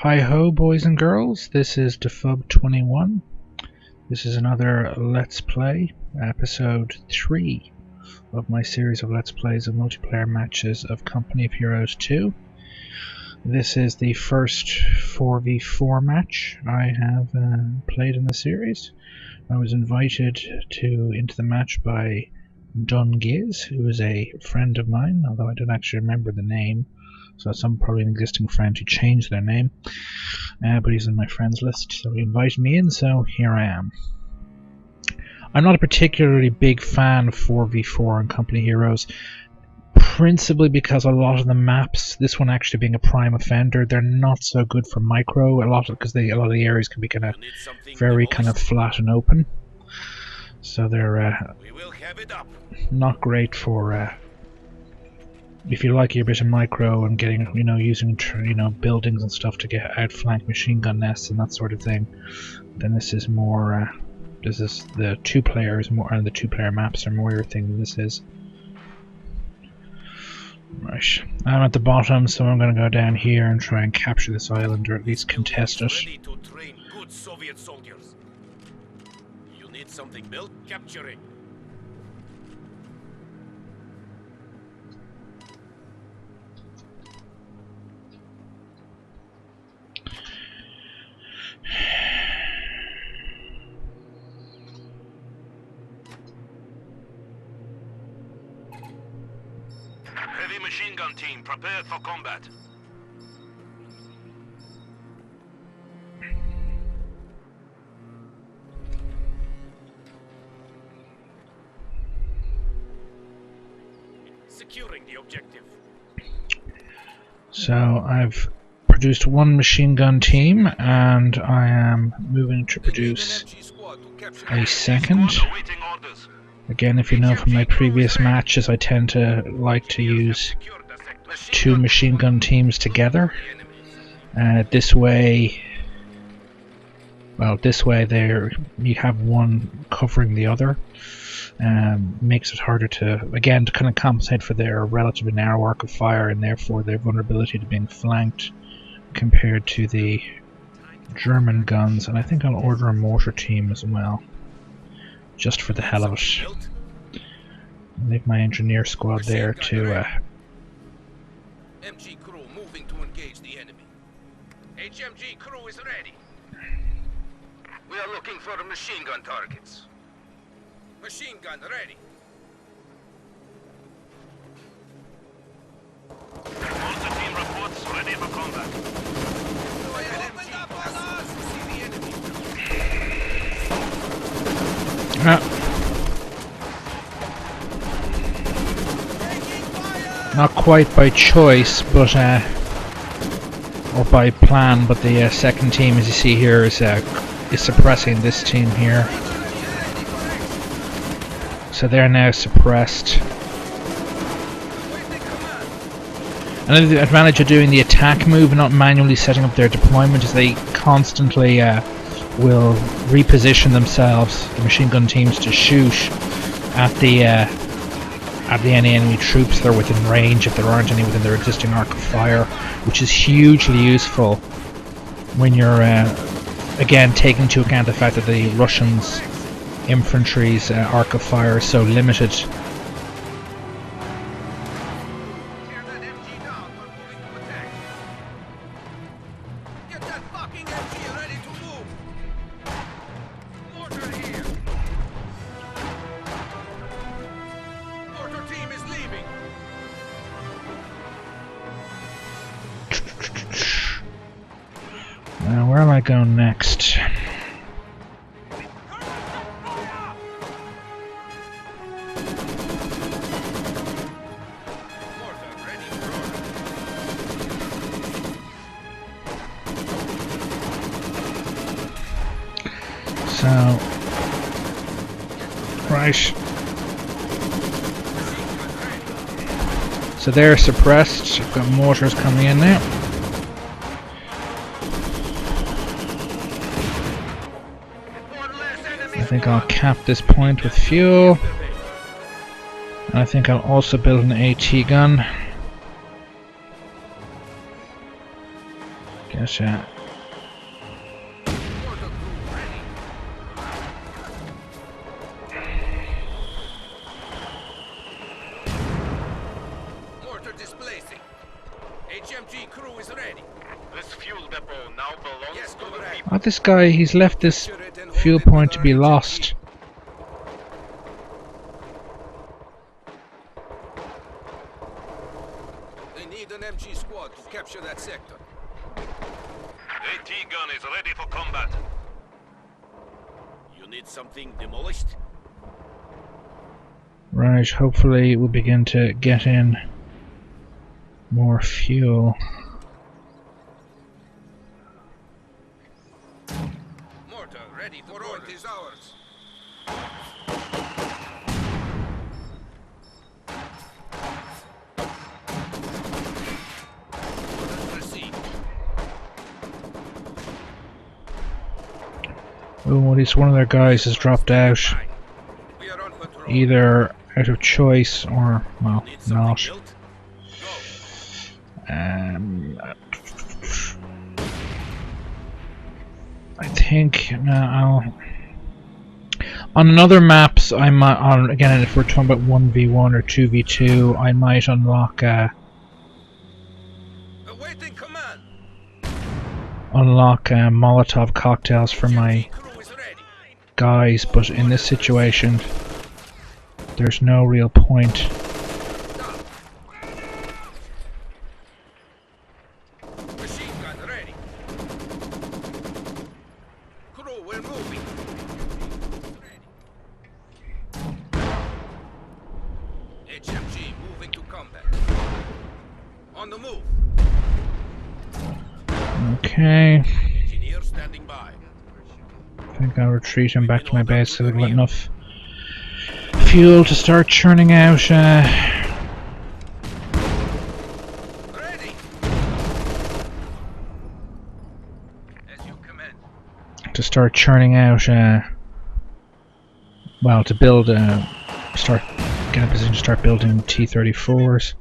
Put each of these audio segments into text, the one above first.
Hi ho, boys and girls, this is Defub21. This is another Let's Play, episode 3 of my series of Let's Plays of multiplayer matches of Company of Heroes 2. This is the first 4v4 match I have played in the series. I was invited into the match by Dungiz, who is a friend of mine, although I don't actually remember the name. So probably an existing friend who changed their name, but he's in my friends list, so he invited me in, so here I am. I'm not a particularly big fan of 4v4 and Company Heroes, principally because a lot of the maps, this one actually being a prime offender, they're not so good for micro, because a lot of the areas can be very flat and open, so they're not great for if you like your bit of micro and getting, using, buildings and stuff to get outflank machine gun nests and that sort of thing, then this is more, this is the two players more, and the two-player maps are more your thing than this is. Right, I'm at the bottom, so I'm going to go down here and try and capture this island, or at least contest it. Ready to train good Soviet soldiers. You need something built? Capture it. Heavy machine gun team, prepare for combat. Securing the objective. So I've produced one machine gun team, and I am moving to produce a second. Again, if you know from my previous matches, I tend to like to use two machine gun teams together. This way you have one covering the other. Makes it harder to kind of compensate for their relatively narrow arc of fire, and therefore their vulnerability to being flanked compared to the German guns. And I think I'll order a mortar team as well, just for the hell of it. Leave my engineer squad there to MG crew moving to engage the enemy. HMG crew is ready. We are looking for machine gun targets. Machine gun ready. Mortar team reports ready for combat. Open up on us to see the enemy. Not quite by choice, but or by plan, but the second team, as you see here, is suppressing this team here. So they're now suppressed. Another advantage of doing the attack move and not manually setting up their deployment is they constantly will reposition themselves, the machine gun teams, to shoot at any enemy troops that are within range, if there aren't any within their existing arc of fire, which is hugely useful when you're again taking into account the fact that the Russians' infantry's arc of fire is so limited. Get that fucking MG ready to move. Mortar here. Mortar team is leaving. Now, where am I going next? So, right. So they're suppressed. I've got mortars coming in now. I think I'll cap this point with fuel. And I think I'll also build an AT gun. Guess Mortar crew ready. Mortar displacing. HMG crew is ready. This fuel depot now belongs Yes, to the comrade. people. oh, this guy, he's left this Capture it and fuel hold it point with to be our lost. HMG. They need an MG squad to capture that sector. AT gun is ready for combat. You need something demolished? Right, hopefully we'll begin to get in more fuel. Mortar ready for orders. Is ours. Orders received. Oh, at least one of their guys has dropped out, We are on patrol. either out of choice or, well, Need something not. built? Go. I think on another maps I might again, if we're talking about 1v1 or 2v2, I might unlock Awaiting command. Molotov cocktails for my Crew is ready. guys, but in this situation there's no real point. Stop. Machine gun ready. Crew, we're moving. HMG moving to combat. On the move. Okay, Engineer standing by. I think I'll retreat and back to my base so I've got enough fuel to start churning out Ready. As you command. well, to build start get in a position to start building T-34s.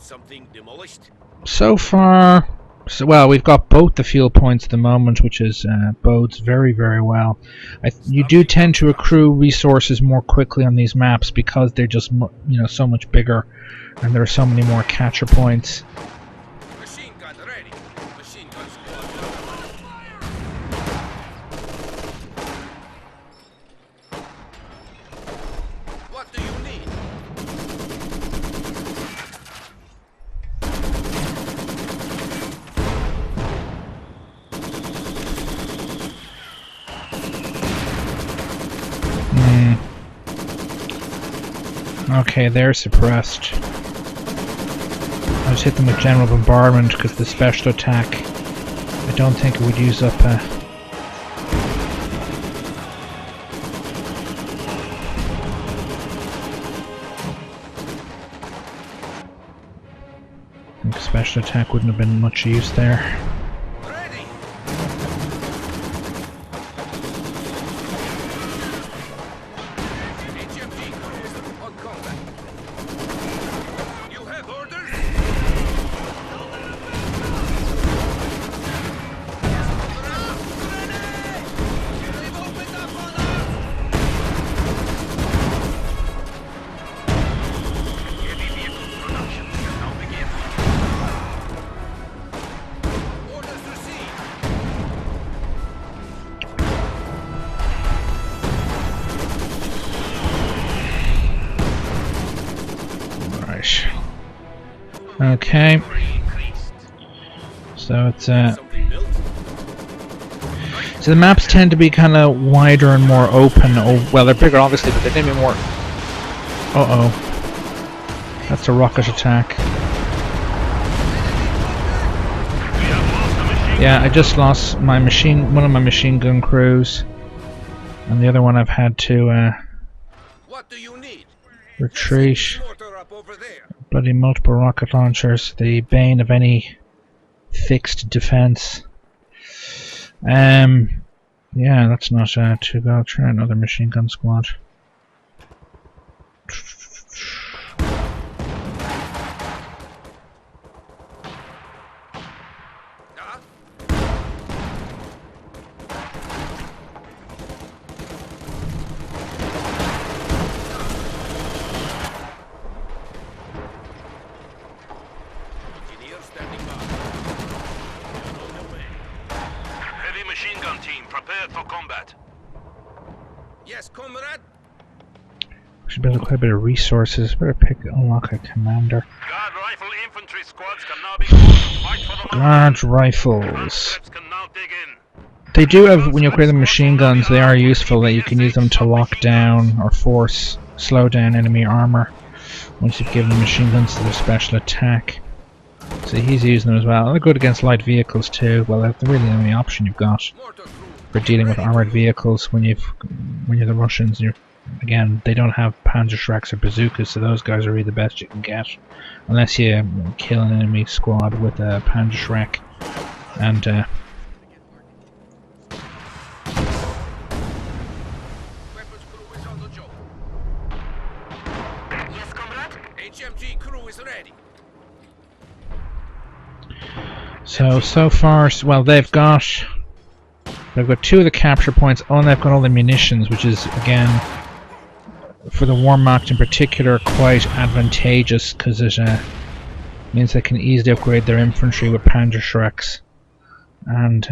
Something demolished. So far, well, we've got both the fuel points at the moment, which is bodes very, very well. You do tend to accrue resources more quickly on these maps because they're just so much bigger, and there are so many more catcher points. Machine gun ready. Machine gun squad. What do you need? Okay, they're suppressed. I just hit them with general bombardment because the special attack, I don't think it would use up I think special attack wouldn't have been much use there. Ready. HMG crew is on combat. You have orders? They've opened up on us! Heavy vehicle production can now begin. Orders received. Right. Okay. So it's Something built? so the maps tend to be kind of wider and more open. Oh, well, they're bigger obviously, but they tend to be more. Uh-oh. That's a rocket attack. Yeah, I just lost my one of my machine gun crews, and the other one I've had to What do you need? retreat. Mortar up over there. Bloody multiple rocket launchers, the bane of any fixed defense. Yeah, that's not too bad. I'll try another machine gun squad. Yeah? Engineer standing by. You're on the way. Heavy machine gun team prepared for combat. Yes, comrade. Should build quite a bit of resources. Better unlock a commander. Guard rifle infantry squads can now be called to fight for the Guard rifles. Transcripts can now dig in. They do have, when you upgrade the machine guns, they are useful. That you can use them to lock down or slow down enemy armor. Once you've given the machine guns to their special attack. So he's using them as well. They're good against light vehicles too. Well, that's really the only option you've got for dealing with armored vehicles when you're the Russians. Again, they don't have Panzerschrecks or bazookas, so those guys are really the best you can get. Unless you kill an enemy squad with a Panzerschreck. And Weapons crew is on the job. Yes, comrade. HMG crew is ready. so far, well, they've got two of the capture points. Oh, and they've got all the munitions, which is again, for the Wehrmacht in particular, quite advantageous because it means they can easily upgrade their infantry with Panzerschrecks and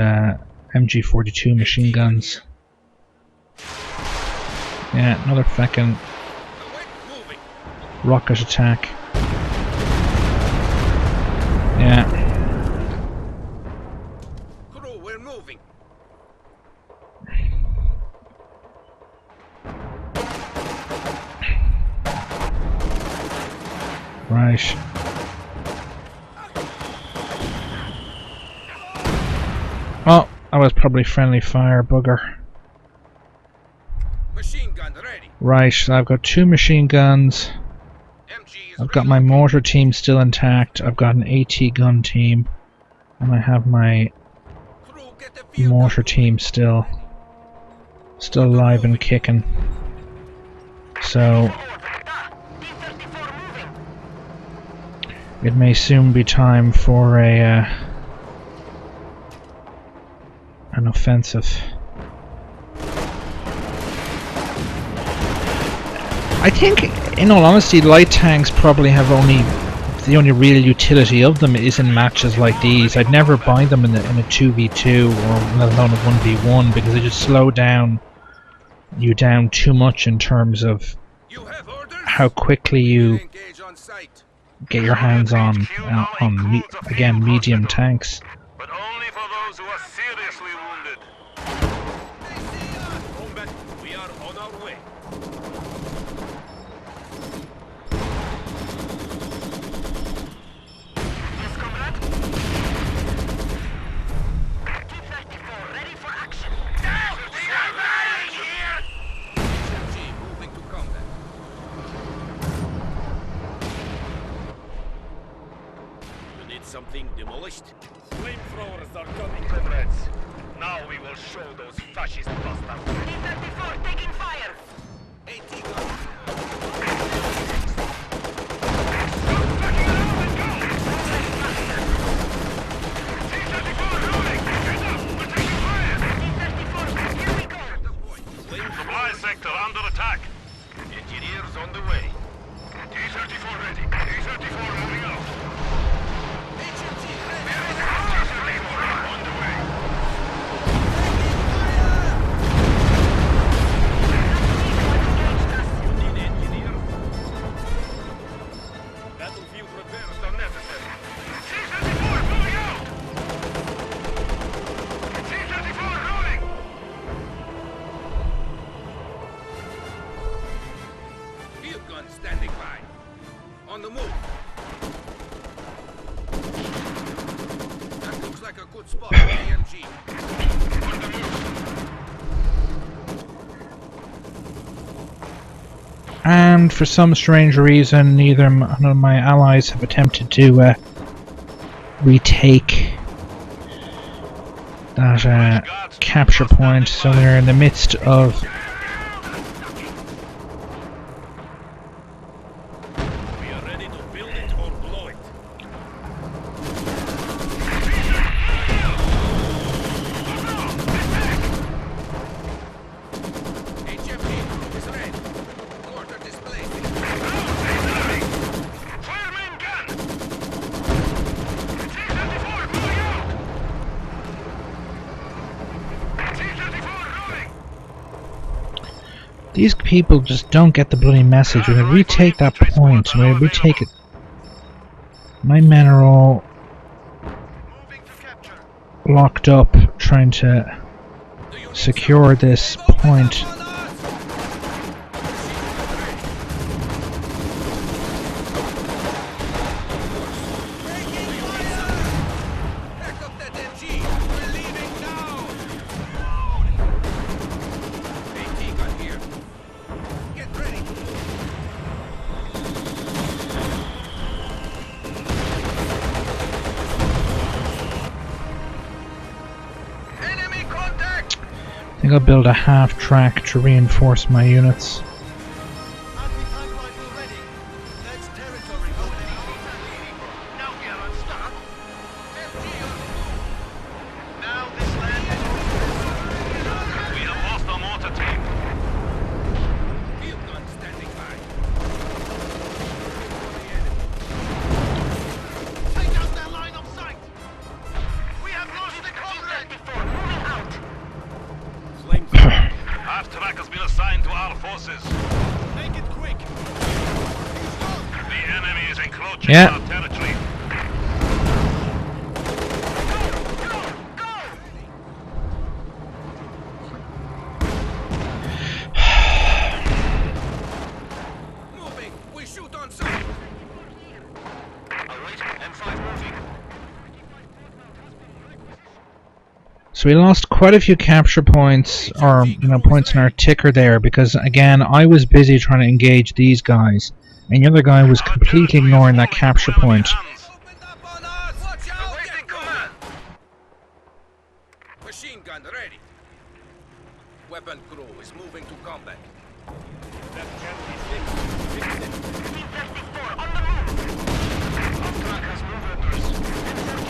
MG42 machine guns. Yeah, another fucking rocket attack. Yeah. Crew, we're moving. Right. Oh, that was probably friendly fire, bugger. Machine gun ready. Right, so I've got 2 machine guns. MG is I've got my mortar team still intact. I've got an AT gun team. And I have my crew, get the field mortar gun team still alive and kicking. So it may soon be time for an offensive. I think, in all honesty, light tanks probably have the only real utility of them is in matches like these. I'd never buy them in a 2v2 or let alone a 1v1 because they just slow you down too much in terms of You have orders? how quickly you Engage on site. get your hands on again, medium tanks. But only for those who are seriously wounded. They see us. Combat, we are on our way. Yes, comrade. T-34 ready for action. Now we are lying here. HMG moving to combat. You need something demolished? Flamethrowers are coming, comrades. Now we will show those fascist bastards. T-34 taking fire. AT gun. Supply sector under attack. Engineers on the way. T-34 ready. T-34 moving out. HMG On the way. You need engineer? Battlefield repairs are necessary. T-34 moving out. T-34 rolling. Field gun standing by. On the move. That looks like a good spot for AMG. On the move. And for some strange reason, none of my allies have attempted to retake that capture point, so they're in the midst of We are ready to build it or blow it. These people just don't get the bloody message. When they retake that point, when they retake it, my men are all locked up trying to secure this point. I think I'll build a half track to reinforce my units. Yeah. Moving. We shoot on sight. Alright, M5 moving. So we lost quite a few capture points, or points in our ticker there, because again I was busy trying to engage these guys, and the other guy was completely ignoring that capture point. Machine gun ready. Weapon crew is moving to combat. That can be fixed. P-34 on the move. Our truck has movers.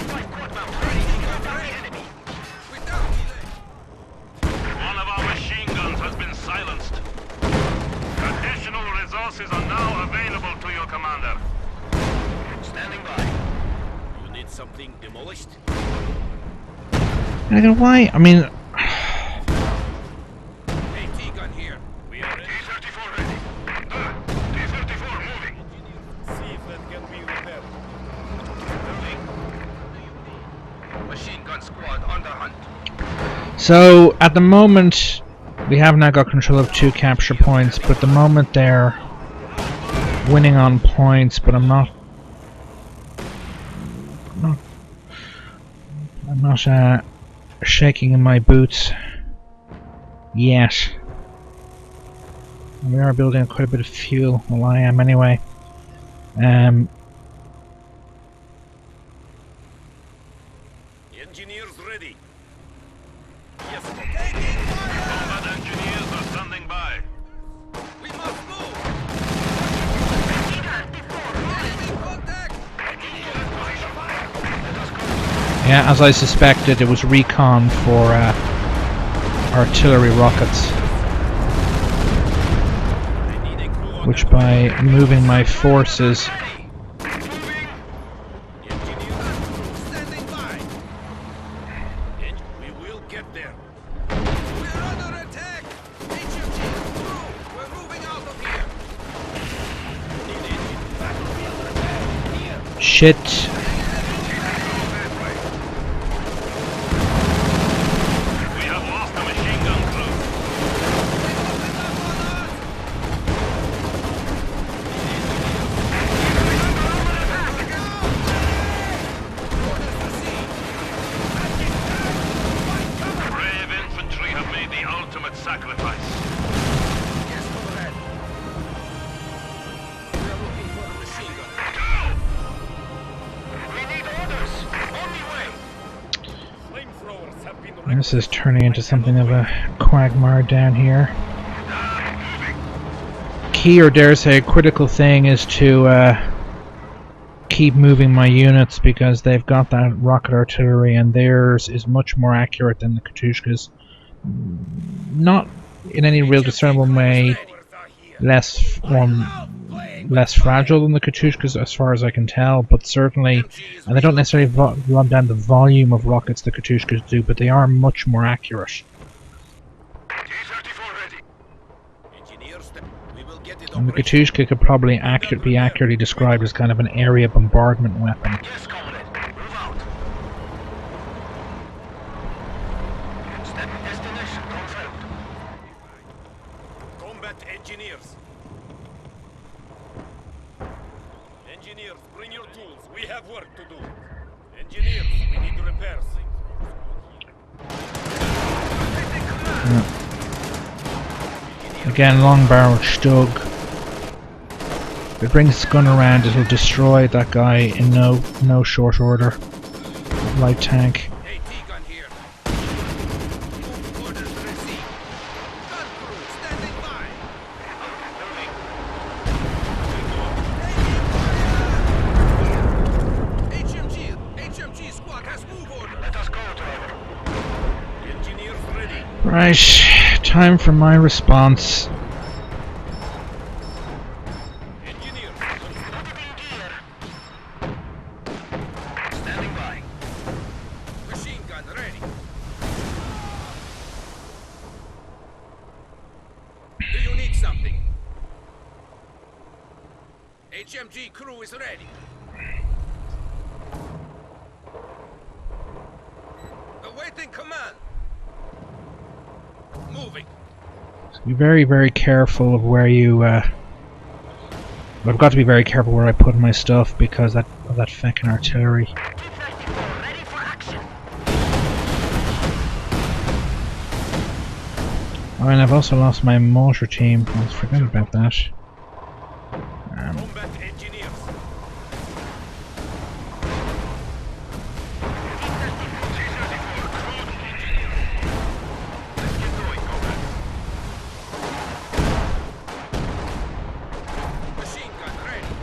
M45 quadbound ready to go down the enemy. Without delay. One of our machine guns has been silenced. Additional resources are now available to your commander. Standing by. You need something demolished? I don't know why. I mean, AT gun here. We are ready. T-34 ready. T-34 moving. See if that can be repaired. Moving. Machine gun squad on the hunt. so at the moment we have now got control of 2 capture points, but at the moment they're winning on points, but I'm not shaking in my boots yet. We are building quite a bit of fuel. Well, I am anyway. Engineers ready. Yes. Combat engineers are standing by. We must move. Enemy contact. Yeah, as I suspected, it was recon for artillery rockets, which by moving my forces Standing by. We will get there. We're under attack. HMG crew. We're moving out of here. Battlefield repair. Here. shit. We have lost a machine gun crew. Brave infantry have made the ultimate sacrifice. Yes, comrade. We are looking for a machine gun. Go! We need orders. On the way. Flamethrowers have been This is turning into something of a quagmire down here. Key, or dare say, a critical thing is to keep moving my units, because they've got that rocket artillery and theirs is much more accurate than the Katushkas. Not in any real discernible way less fragile than the Katushkas as far as I can tell, but certainly, and they don't necessarily run down the volume of rockets the Katushkas do, but they are much more accurate. T-34 ready. And the Katushka could probably be accurately described as kind of an area bombardment weapon. Yes, comrade. Move out. Destination confirmed. Combat engineers. Engineers, bring your tools. We have work to do. Engineers, we need repairs. Again, long barrel Stug. If it brings its gun around, it'll destroy that guy in no short order. Light tank. AT gun here. Move orders received. Gun crew standing by. HMG squad has move order. Let us go, driver. Engineers ready. Right, time for my response. Engineers, Put it in gear. Standing by. machine gun ready. Do you need something? HMG crew is ready. Awaiting command. Moving. Be very, very careful of where you. I've got to be very careful where I put my stuff because of that feckin' artillery. T-34 ready for action. Oh, and I've also lost my mortar team. Let's forget about that. Combat engineers. Let's get going, combat. Machine gun ready.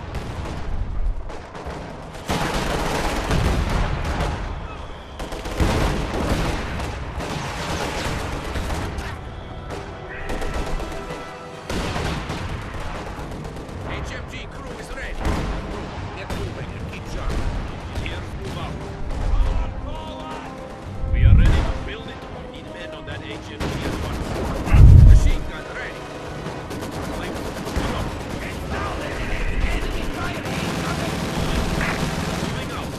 HMG crew is ready. Get moving and keep sharp. Engineers move out. We are ready to build it. Need men on that HMG at once. Machine gun ready. Like, come on. Moving out.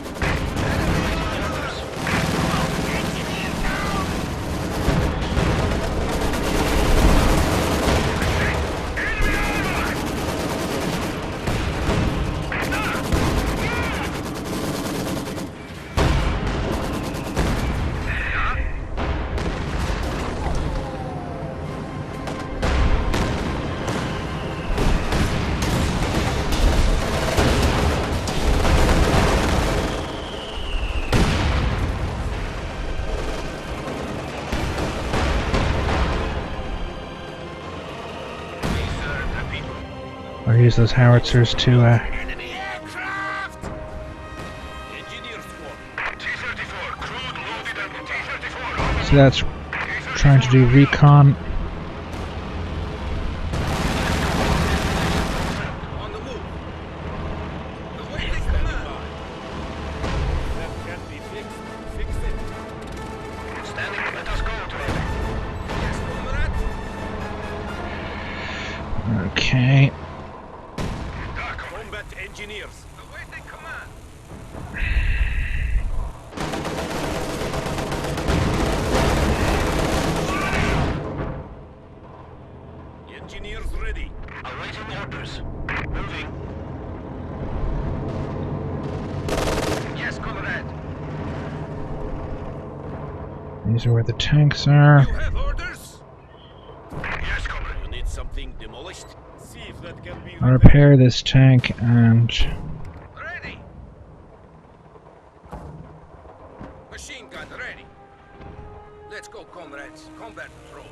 I'll use those howitzers to. Enemy aircraft! Engineer squad. T-34 crude loaded and T-34 So that's trying to do recon. On the move. Awaiting command. That can be fixed. Fix it. standing. Let us go, driver. Yes, comrade. Okay. Combat engineers. Awaiting command. Engineers ready. Awaiting orders. Moving. Yes, comrade. These are where the tanks are. You have orders? Yes, comrade. You need something demolished? See if that can be I'll repair this tank and ready. Machine gun ready. Let's go, comrades. Combat patrol.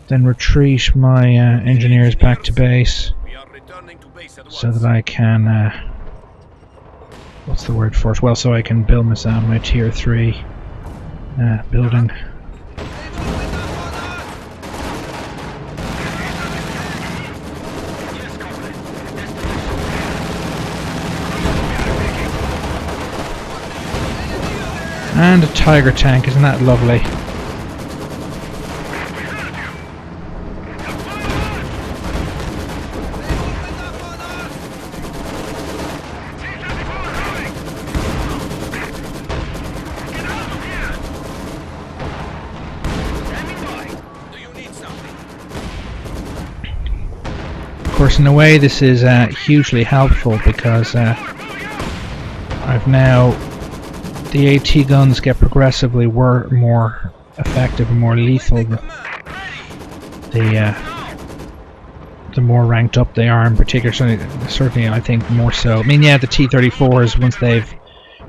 then retreat my engineers back to base We are returning to base at once. so that I can. What's the word for it? Well, so I can build myself my tier 3 building. Yes, comrade. And a Tiger tank, isn't that lovely? course, in a way, this is hugely helpful because I've now the AT guns get progressively more effective and more lethal the more ranked up they are. In particular, certainly I think more so. I mean, yeah, the T-34s, once they've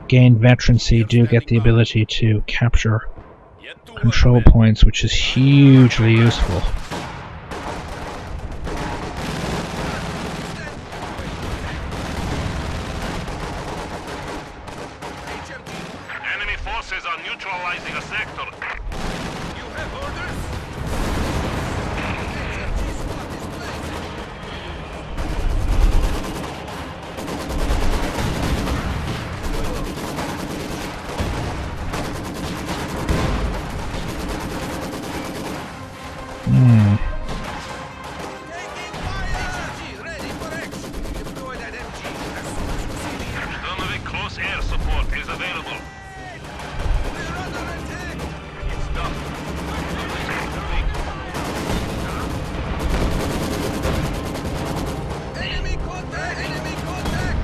gained veterancy, do get the ability to capture control points, which is hugely useful. Enemy forces are neutralizing a sector. You have orders? Close air support is available. We're under attack! It's done. Enemy contact! Enemy contact!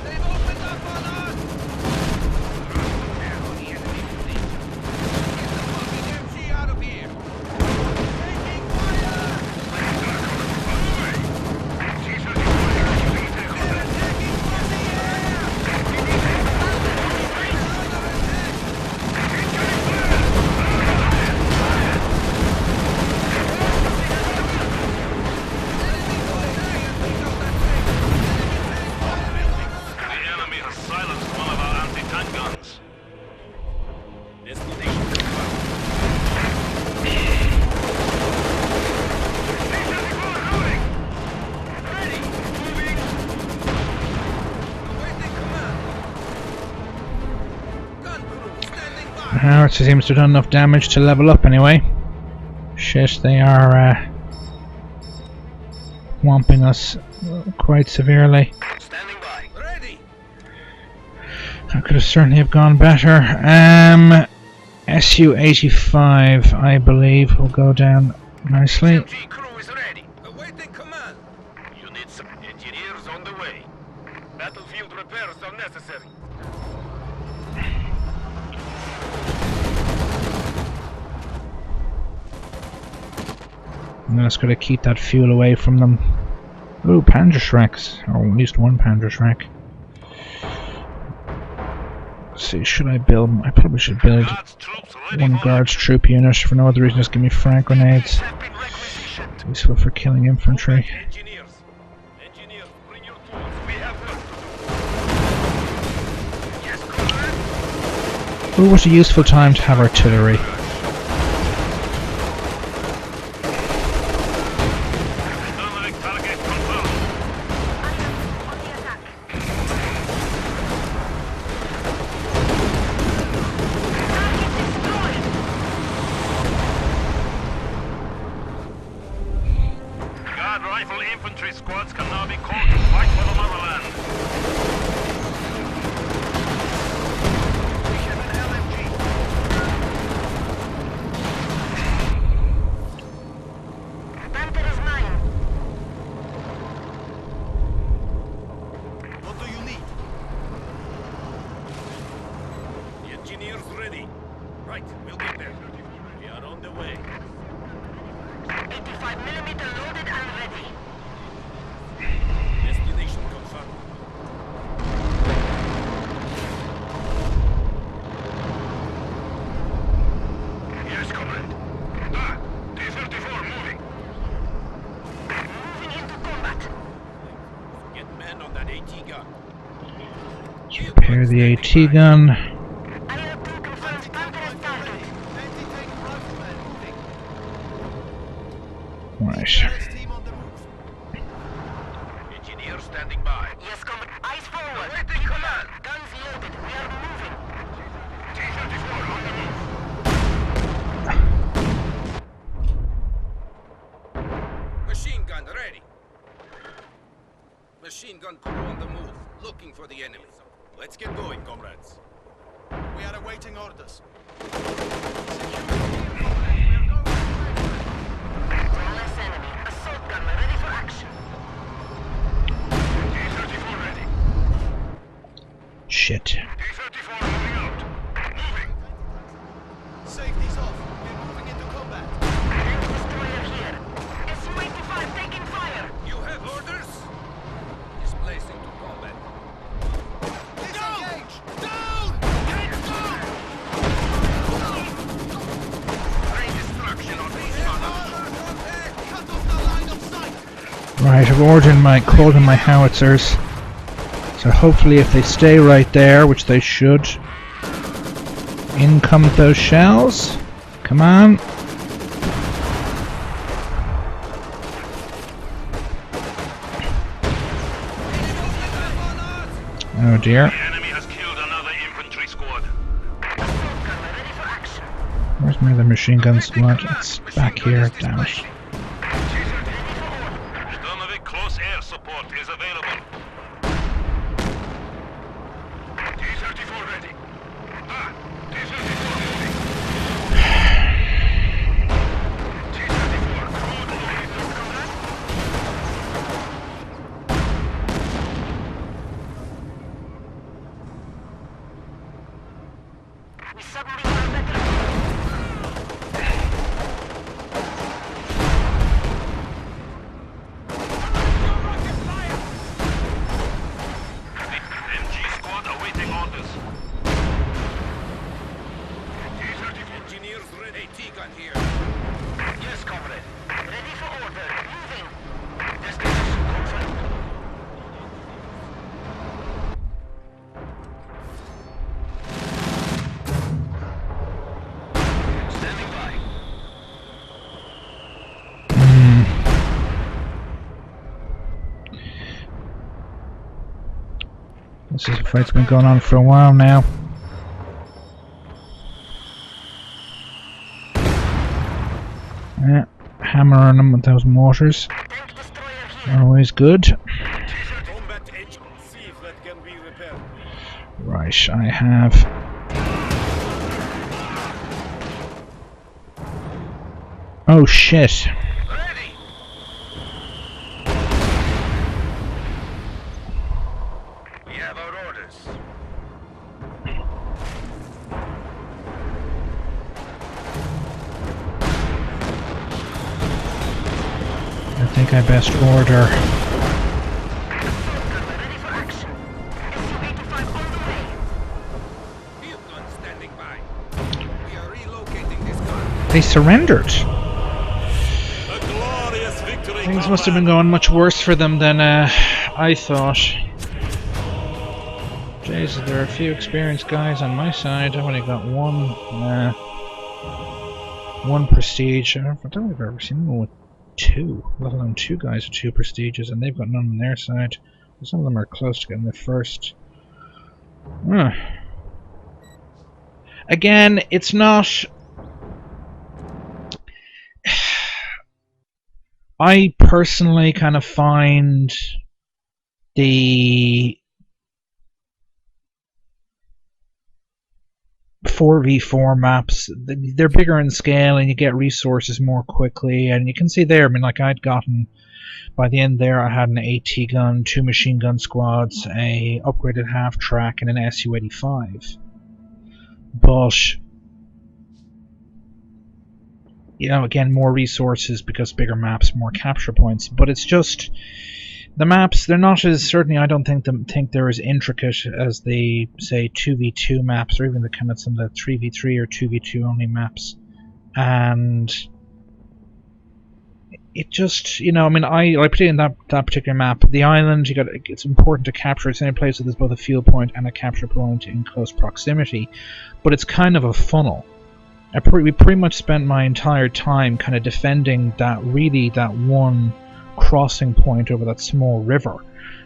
They've opened up on us! Get the fucking MG out of here! Taking fire! The enemy has silenced one of our anti-tank guns. Destination confirmed. Ready! Moving! Awaiting command. Gun crew standing by. It seems to have done enough damage to level up anyway. Shit, they are whomping us quite severely. Standing by. Ready! That could have certainly have gone better. Su-85, I believe, will go down nicely. MG crew is ready. Awaiting command. You need some engineers on the way. Battlefield repairs are necessary. I'm just going to keep that fuel away from them. Ooh, Panzerschrecks, or at least one Panzerschreck. Let's see, should I build? I probably should build Guards troops ready one for guards troop unit for no other reason, just give me frag grenades. have been requisitioned. Useful for killing infantry. Engineers. Engineers, bring your tools. We have work to do. Yes, comrade. Ooh, what a useful time to have artillery. Thermalic target confirmed. Guard rifle infantry squads can now be called to fight for the motherland. We have an LMG. Panther is mine. What do you need? The engineers ready. Right, we'll get there. We are on the way. 85mm loaded and ready. Destination confirmed. Yes, comrade. Ah, T-34 moving. Moving into combat. Get men on that AT gun. Let's repair the AT gun. IL-2 confirms Panther is target. Anti-tank rifleman moving. Right. Team on the move. Engineers standing by. Yes, comrade. Eyes forward. Awaiting command. Guns loaded. We are moving. T-34 on the move. Machine gun ready. Machine gun crew on the move, looking for the enemy. Let's get going, comrades. We are awaiting orders. Less enemy. Assault gunner ready for action. D-34 ready. Shit. D-34 moving out. Moving. Safety's off. We're moving into combat. Tank destroyer here. SU-85 taking fire. You have orders? Displacing to combat. Disengage! Down! Get down! Rain destruction on these Cut off the line of sight! Right, I've called in my howitzers. So hopefully if they stay right there, which they should, in come those shells. Come on. Oh dear. The enemy has killed another infantry squad. Assault gunner ready for action. Where's my other machine gun squad? It's back here, damn it. Sturmovik close air support is available. D-34 ready. Ah, D-34 moving. D-34 crude oil. We suddenly have better. MG squad awaiting orders. D-34 Engineers ready. AT-gun here. yes, comrade. Ready for order. Moving. Destination confirmed. Standing by. This is a fight's been going on for a while now. Yeah, hammering them with those mortars. Tank destroyer here. Always good. Combat engine. See if that can be repaired. Right, I have. Oh shit. Ready. We have our orders. I think I best order. Assault gunner ready for action. SU-85 on the way. Field gun standing by. We are relocating this gun. They surrendered. A glorious victory. Things must have been going much worse for them than I thought. Jesus, there are a few experienced guys on my side. I've only got one prestige. I don't think I've ever seen one with two, let alone two guys with two prestiges, and they've got none on their side. Some of them are close to getting the first. Again, it's not. I personally kind of find the 4v4 maps, they're bigger in scale and you get resources more quickly, and you can see there, I mean, like I'd gotten, by the end there I had an AT gun, 2 machine gun squads, a upgraded half track and an SU-85. But you know, again, more resources because bigger maps, more capture points, but it's just the maps, they're not as, certainly I don't think they're as intricate as the, say, 2v2 maps, or even the kind of some of the 3v3 or 2v2 only maps. And it just, you know, I mean, like particularly in that particular map, the island, it's important to capture. It's in a place where there's both a field point and a capture point in close proximity, but it's kind of a funnel. We pretty much spent my entire time kind of defending that one crossing point over that small river.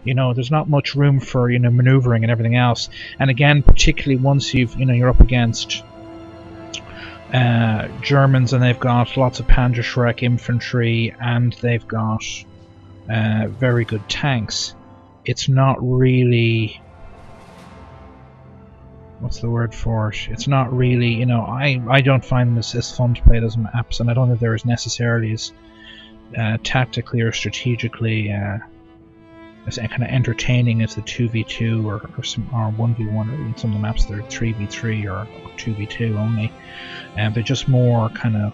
You know, there's not much room for, you know, maneuvering and everything else. And again, particularly once you're up against Germans, and they've got lots of Panzerschreck infantry, and they've got very good tanks. It's not really what's the word for it? It's not really, you know, I don't find them as fun to play those maps, and I don't think they're as necessarily as tactically or strategically as kind of entertaining as the 2v2 or 1v1, or even some of the maps that are 3v3 or 2v2 only. And they're just more kind of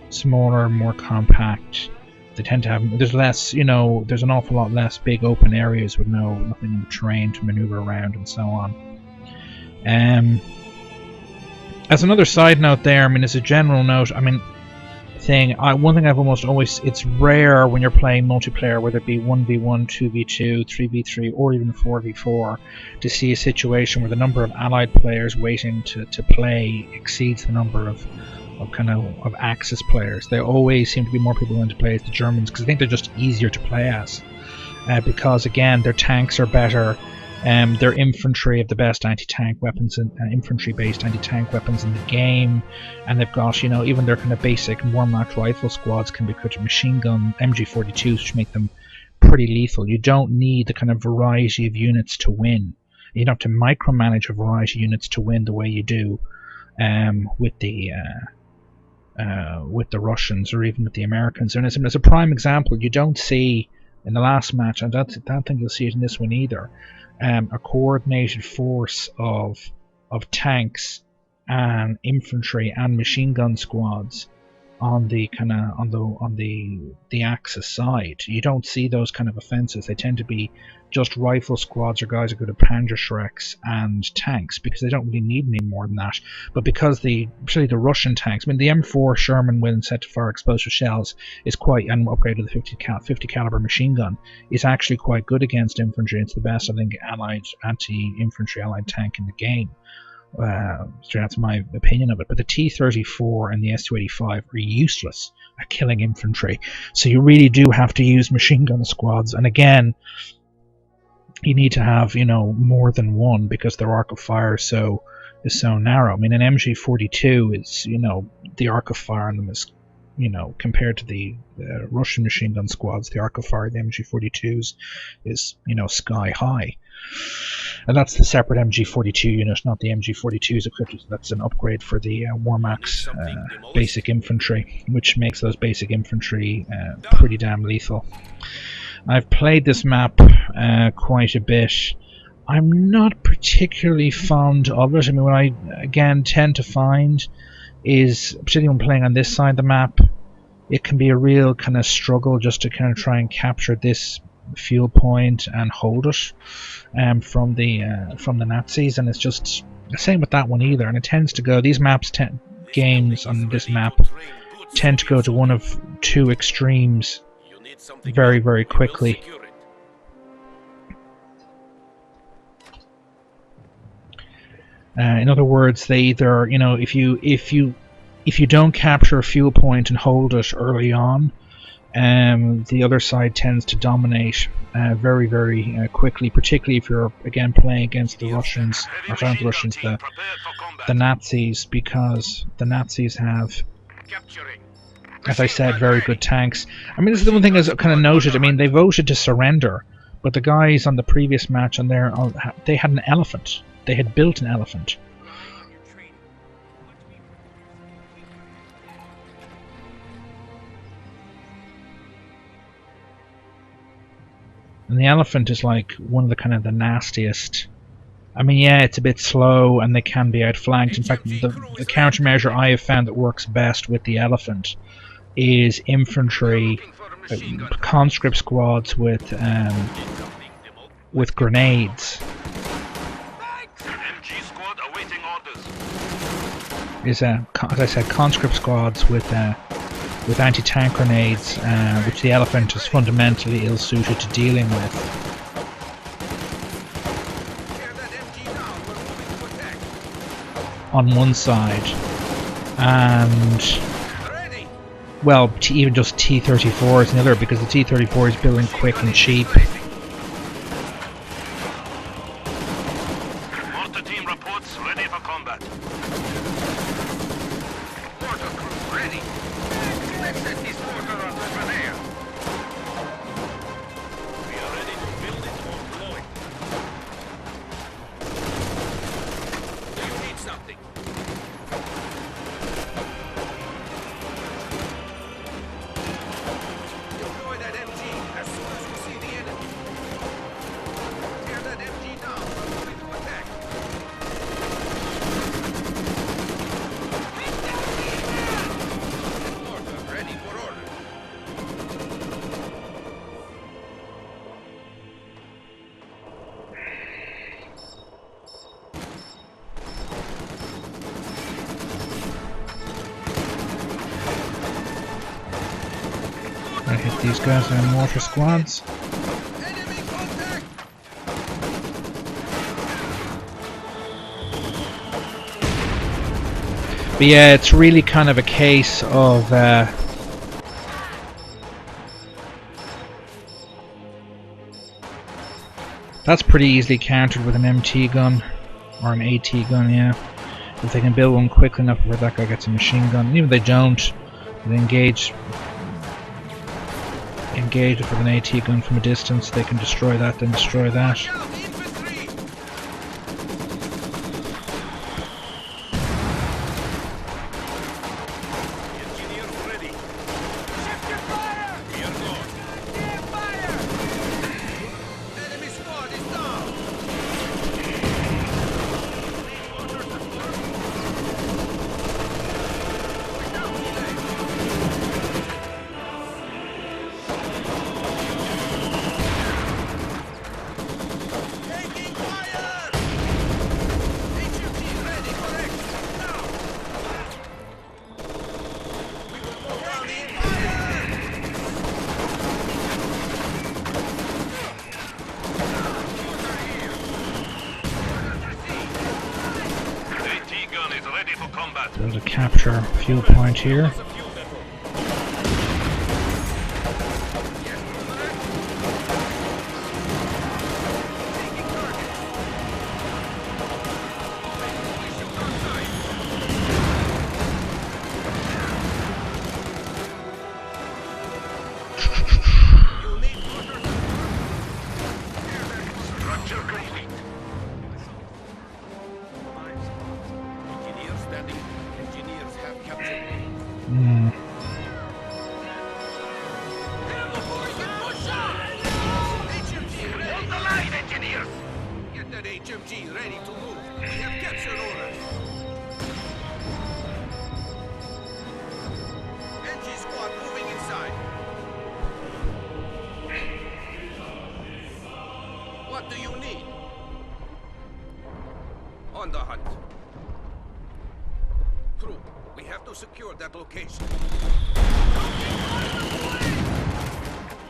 smaller, more compact. They tend to have, there's less, you know, there's an awful lot less big open areas with nothing in the terrain to maneuver around and so on. As another side note there, I mean, as a general note, I mean, one thing I've almost always, it's rare when you're playing multiplayer, whether it be 1v1, 2v2, 3v3, or even 4v4, to see a situation where the number of allied players waiting to play exceeds the number of Axis players. There always seem to be more people willing to play as the Germans, because I think they're just easier to play as, because again, their tanks are better. Their infantry have the best anti-tank weapons and infantry-based anti-tank weapons in the game, and they've got, you know, even their kind of basic Wehrmacht rifle squads can be equipped with machine gun MG42s, which make them pretty lethal. You don't need the kind of variety of units to win. You don't have to micromanage a variety of units to win the way you do with the Russians or even with the Americans. And as a prime example, you don't see in the last match, I don't think you'll see it in this one either, a coordinated force of tanks and infantry and machine gun squads on the the Axis side. You don't see those kind of offensives. They tend to be just rifle squads or guys who go to Panzerschrecks and tanks, because they don't really need any more than that. But because particularly the Russian tanks, I mean, the M4 Sherman with set to fire explosive shells is quite, and upgraded the 50 caliber machine gun is actually quite good against infantry. It's the best, I think, allied anti-infantry allied tank in the game. So that's my opinion of it. But the T-34 and the S-285 are useless at killing infantry, so you really do have to use machine gun squads. And again, you need to have, you know, more than one, because their arc of fire is so narrow. I mean, an MG42 is, you know, the arc of fire on them is, you know, compared to the Russian machine gun squads, the arc of fire of the MG42s is, you know, sky high. And that's the separate MG42 unit, not the MG42's equipped. That's an upgrade for the Wehrmacht's basic infantry, which makes those basic infantry pretty damn lethal. I've played this map quite a bit. I'm not particularly fond of it. I mean, what I again tend to find is, particularly when playing on this side of the map, it can be a real kind of struggle just to kind of try and capture this fuel point and hold it from the Nazis. And it's just the same with that one either. And it tends to go, these games on this map tend to go to one of two extremes very, very quickly. In other words, they either, you know, if you don't capture a fuel point and hold it early on, the other side tends to dominate very, very quickly, particularly if you're again playing against the Russians, or not the Russians, the Nazis, because the Nazis have, as I said, very good tanks. I mean, this is the one thing that's kind of noted. I mean, they voted to surrender, but the guys on the previous match on there, they had an elephant. They had built an elephant. And the elephant is like one of the kind of the nastiest. I mean, yeah, it's a bit slow and they can be outflanked. In fact, the countermeasure I have found that works best with the elephant is infantry, conscript squads with grenades. Is as I said, conscript squads with anti-tank grenades, which the elephant is fundamentally ill-suited to dealing with. On one side, and well, even just T-34s in the other, because the T-34 is building quick and cheap. Mortar team reports ready for combat. Mortar crew ready. Let's set this mortar on the grenade. We are ready to build it or blow it. these guys are mortar squads. Enemy contact! But yeah, it's really kind of a case of that's pretty easily countered with an MT gun or an AT gun, yeah. If they can build one quick enough where that guy gets a machine gun. Even if they don't, they engage with an AT gun from a distance, they can destroy that, then destroy that. Watch out, infantry! Engineers ready. Shift your fire! Here goes. Near fire! Enemy squad is down! Taking fire! HMG ready for action now! We will go around the fire! AT gun is ready for combat. There's a capture fuel point here. There's a fuel depot. Yes, commander. Taking target. We shoot on sight. You need water support. Structure complete. Engineers standing. Engineers have captured. Hmm. Push out! HMG ready. On the line, engineers! Get that HMG ready to move. We have captured orders. NG squad moving inside. What do you need? On the hunt. Crew, we have to secure that location.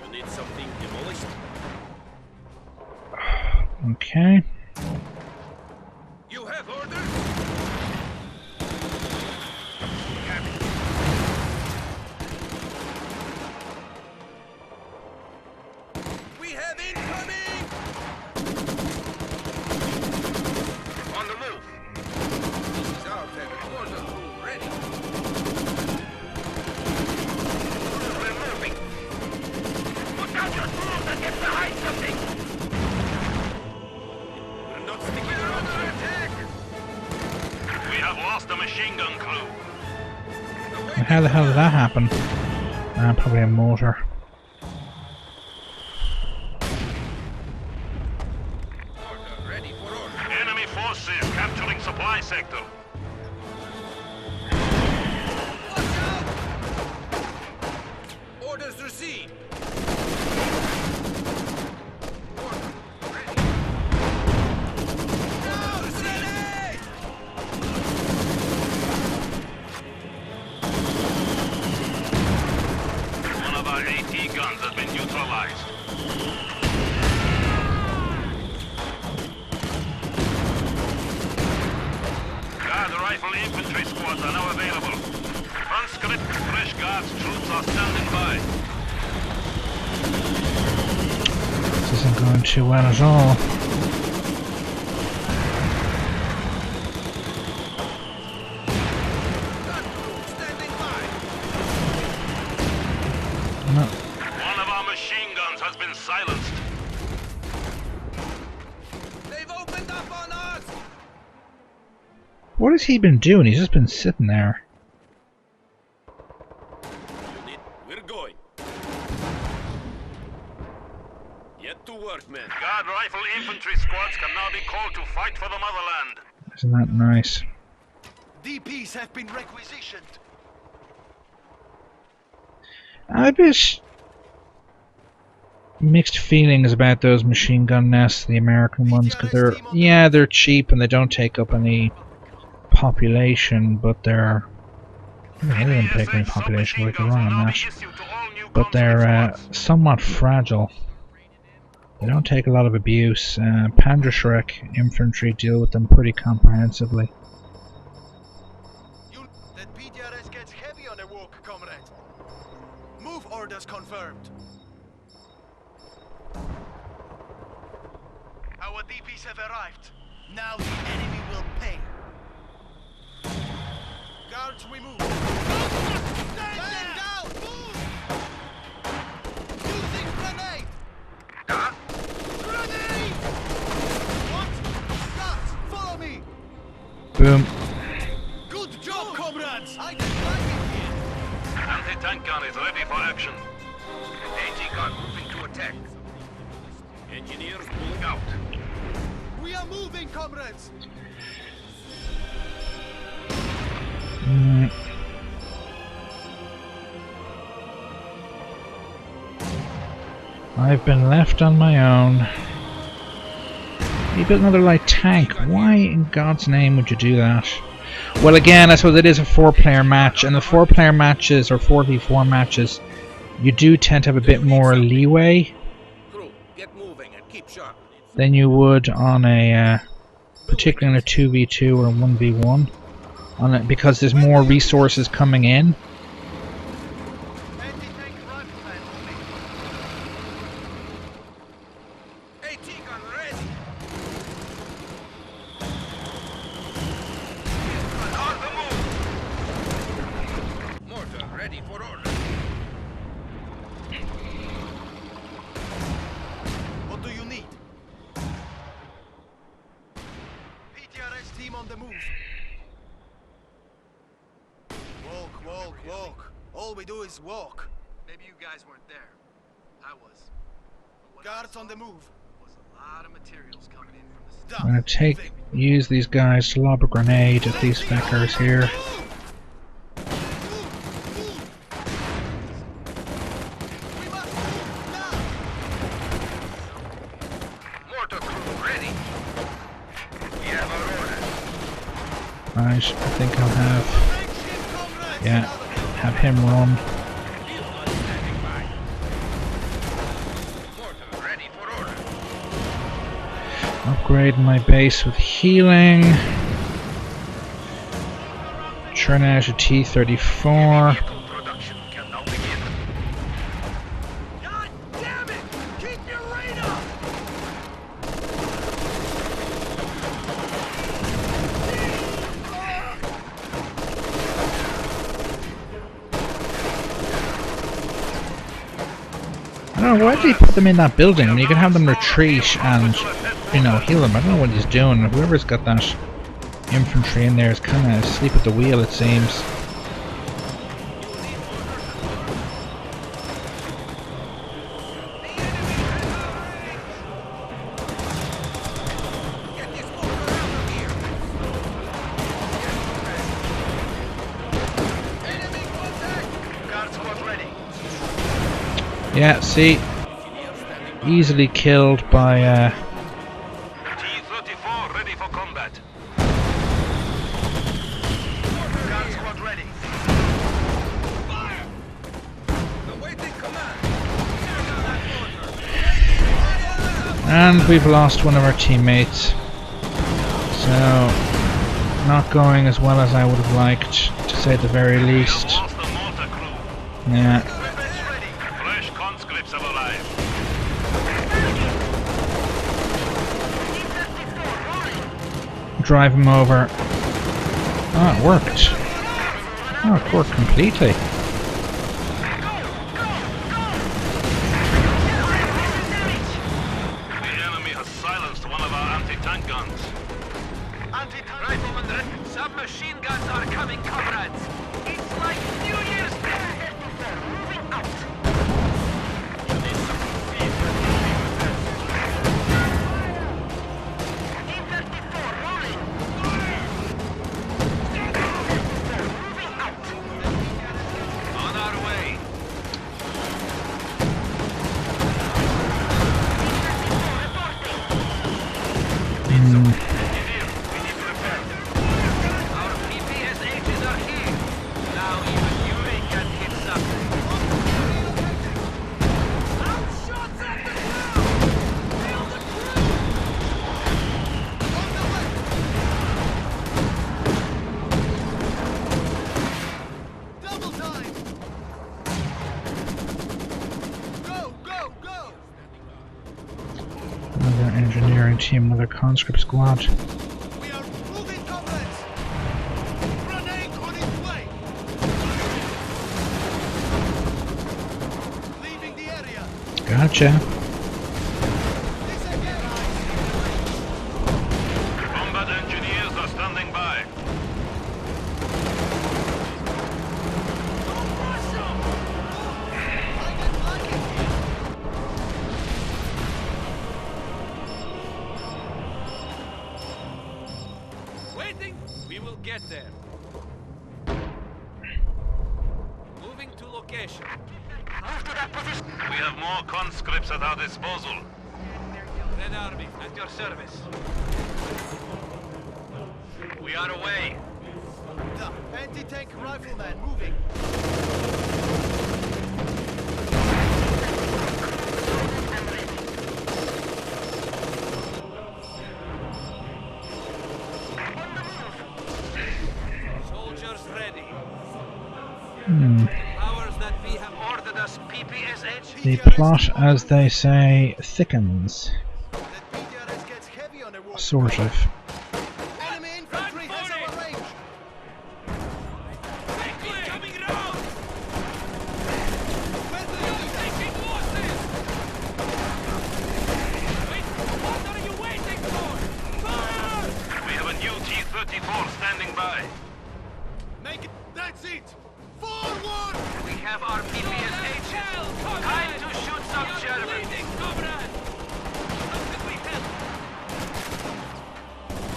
You need something demolished? Okay. You have orders? We have incoming! On the move! This is our territory. Order crew ready. We're moving. Put out your tools and get behind something! We're not sticking around under attack! We have lost a machine gun crew. How the hell did that happen? Probably a mortar. Order ready for order. Enemy forces capturing supply sector. Watch out! Orders received. Order ready. Now, ready! One of our AT guns has been neutralized. Guard rifle infantry squads are now available. Conscript fresh guards troops are standing by. This isn't going too well at all. Gun crew standing by. No. One of our machine guns has been silenced. They've opened up on us! What has he been doing? He's just been sitting there. Unit, we're going. Get to work, men. Guard rifle infantry squads can now be called to fight for the motherland. Isn't that nice? DPs have been requisitioned. I bit mixed feelings about those machine gun nests, the American ones, because they're cheap and they don't take up any population, but they're I don't think any of them take any population, but you're wrong on that. Issued to all new but they're somewhat fragile. They don't take a lot of abuse. Panzerschreck infantry deal with them pretty comprehensively. That PTRS gets heavy on their walk, comrade. Move orders confirmed. Our DPs have arrived. Now the enemy will pay. Guards, we move. Stand down! Move! Using grenade! Grenade! What? Guards, follow me! Boom. Good job, comrades! I can fly in here. Anti-tank gun is ready for action. AT gun moving to attack. Engineers pulling out. We are moving, comrades! I've been left on my own. You built another light tank. Why in God's name would you do that? Well, again, I suppose it is a 4-player match, and the 4-player matches or 4v4 matches, you do tend to have a bit more leeway Crew, get moving and keep sharp. than you would on a, particularly on a 2v2 or a 1v1, on it, because there's more resources coming in. Anti-tank rifleman, AT gun ready. On the move. Mortar ready for order. what do you need? PTRS team on the move. Walk, walk, walk. All we do is walk. Maybe you guys weren't there. I was. Guards on the move. Was a lot of materials coming in from the stuff. I'm gonna use these guys to lob a grenade at these feckers here. We must move now. Mortar crew ready. We have our orders. Right, I think I'll have, Makeshift comrades. yeah, have him run. Field gun standing by. Mortar ready for order. Upgrade my base with healing. Churn out a T-34. Vehicle production can now begin. God damn it! Keep your radar! I don't know, why did he put them in that building when you can have them retreat and, you know, heal them? I don't know what he's doing. Whoever's got that infantry in there is kind of asleep at the wheel, it seems. Get this mortar out of here. Enemy contact. Guard squad ready. Yeah, see, easily killed by, T-34 ready for combat. Guard squad ready. Fire. Awaiting command. and we've lost one of our teammates. So, not going as well as I would have liked, to say the very least. Lost the mortar crew. Yeah. Weapons ready. Fresh conscripts have arrived. Drive him over. Oh, it worked. Oh, it worked completely. The enemy has silenced one of our anti-tank guns. Anti-tank Riflemen, submachine guns are coming, comrades. It's like New Year's Day. Moving out. T-34 rolling. Moving out. On our way. Our PPSHs are here. Now even Yuri can hit something. team, another conscript squad. We are moving, comrades! Grenade on its way! Leaving the area! Gotcha. This again! Combat engineers are standing by. I get lucky! Waiting? We will get there. Moving to location. Move to that position. We have more conscripts at our disposal. Red Army, at your service. We are away. The anti-tank rifleman moving! And ready. On the move. Soldiers ready. Hmm. Powers that be have ordered us PPSH. The plot, as they say, thickens. That PDRS gets heavy on the war. Sort of. Enemy infantry has our range! Quickly! Coming round! Where do you Taking losses! Wait, what are you waiting for? Fire! We have a new T-34 standing by. make it? That's it! Forward! We have our PPSH. Time to shoot some Germans. Comrade! How can we help?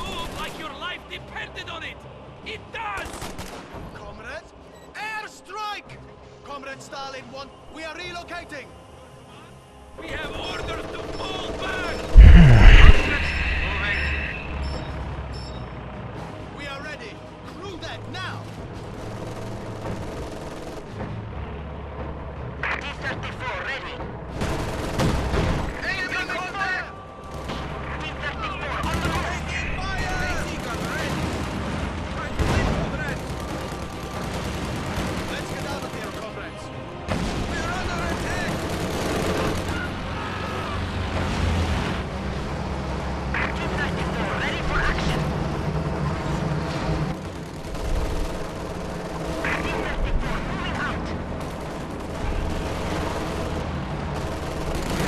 Move like your life depended on it. It does! Comrades, airstrike! Comrade Stalin 1, we are relocating! We have orders to fall back! We are ready! Crew that now! T-34 ready. Enemy contact! T-34 on the move. Taking fire! Let's get out of here, comrades! We're under attack! T-34 ready for action. T-34 moving out.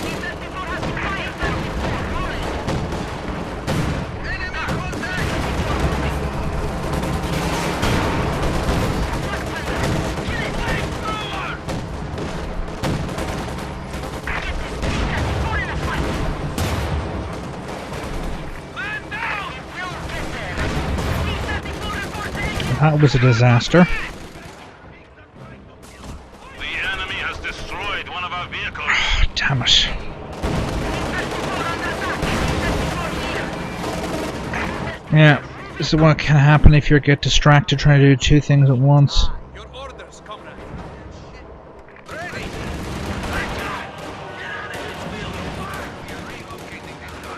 T-34 has been fired. T-34 rolling. Enemy contact! Kill it. Forward! Get this T-34 in a fight. Man down! We will get there. T-34 reporting. That was a disaster. The enemy has destroyed one of our vehicles. Damn it. T-34 under attack. T-34 here. Yeah, this is what can happen if you get distracted trying to do two things at once. Your orders, comrade.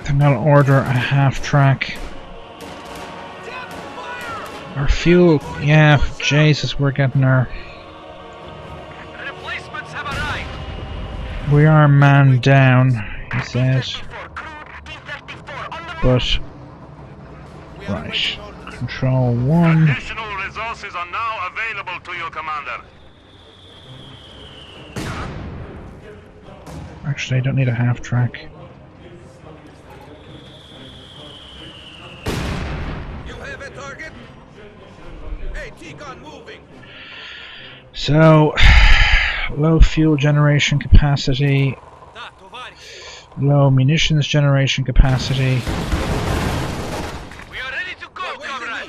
I'm gonna order a half track. Our fuel, yeah, Jesus, we're getting our. Replacements have arrived. We are man down, he says. T-34 crude. T-34 on the move. But, We are right. awaiting orders. Control 1. Additional resources are now available to you, Commander. Actually, I don't need a half track. You have a target? Hey, T-gun moving. So, low fuel generation capacity, Da, tovarищ. low munitions generation capacity. We are ready to go, comrade.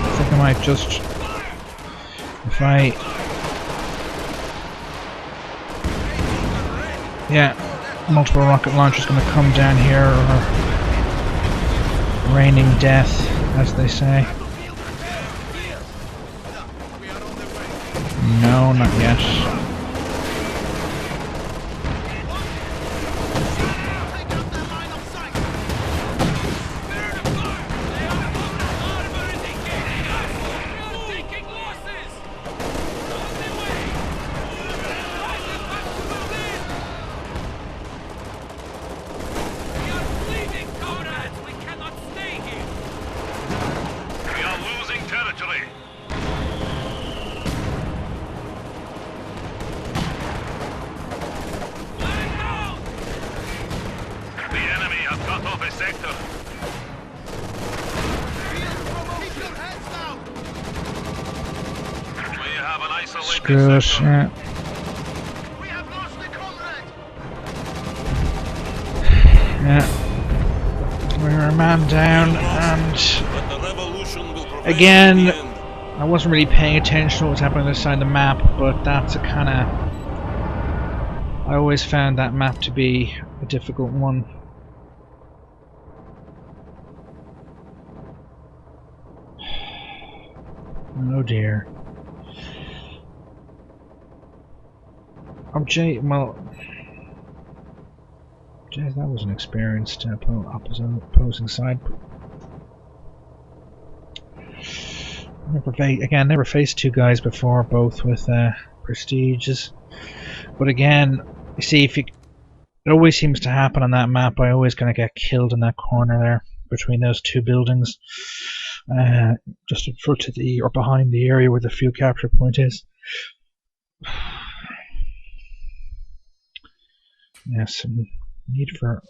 I think I might just, if I, yeah, multiple rocket launchers going to come down here, or raining death, as they say. We are on the way. No, not yet. Take out that line of sight! They are armor indicating us. We are taking losses. On the way. Rise back to Berlin. sector. Keep your heads down! We have an isolated Screw it, sector. yeah. We have lost the comrade! Yeah. We're a man down, and But the revolution will prevail again, in the end. I wasn't really paying attention to what was happening on this side of the map, but that's a kinda... I always found that map to be a difficult one. Oh dear. Oh Jay, well... Jeez, that was an experienced opposing side. Never faced two guys before, both with prestiges. But again, you see, it always seems to happen on that map. I always kind of get killed in that corner there between those two buildings, just in front of the or behind the area where the field capture point is. Yes, need for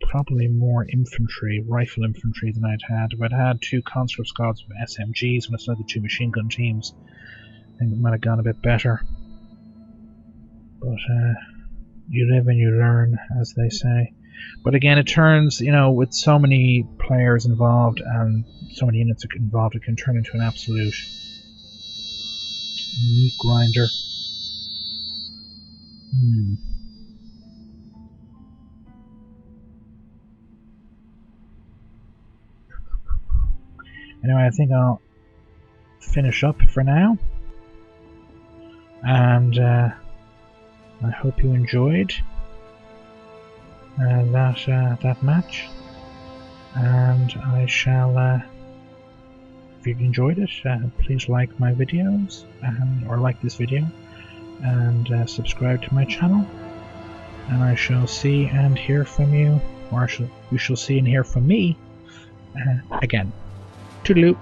probably more infantry, rifle infantry than I'd had. If I'd had two conscript squads of SMGs instead of the two machine gun teams, I think it might have gone a bit better. But you live and you learn, as they say. But again, it turns, you know, with so many players involved and so many units involved, it can turn into an absolute meat grinder. Anyway, I think I'll finish up for now, and I hope you enjoyed that match. And I shall, if you enjoyed it, please like my videos or like this video, and subscribe to my channel. And I shall see and hear from you, or you shall see and hear from me again. Toodaloo.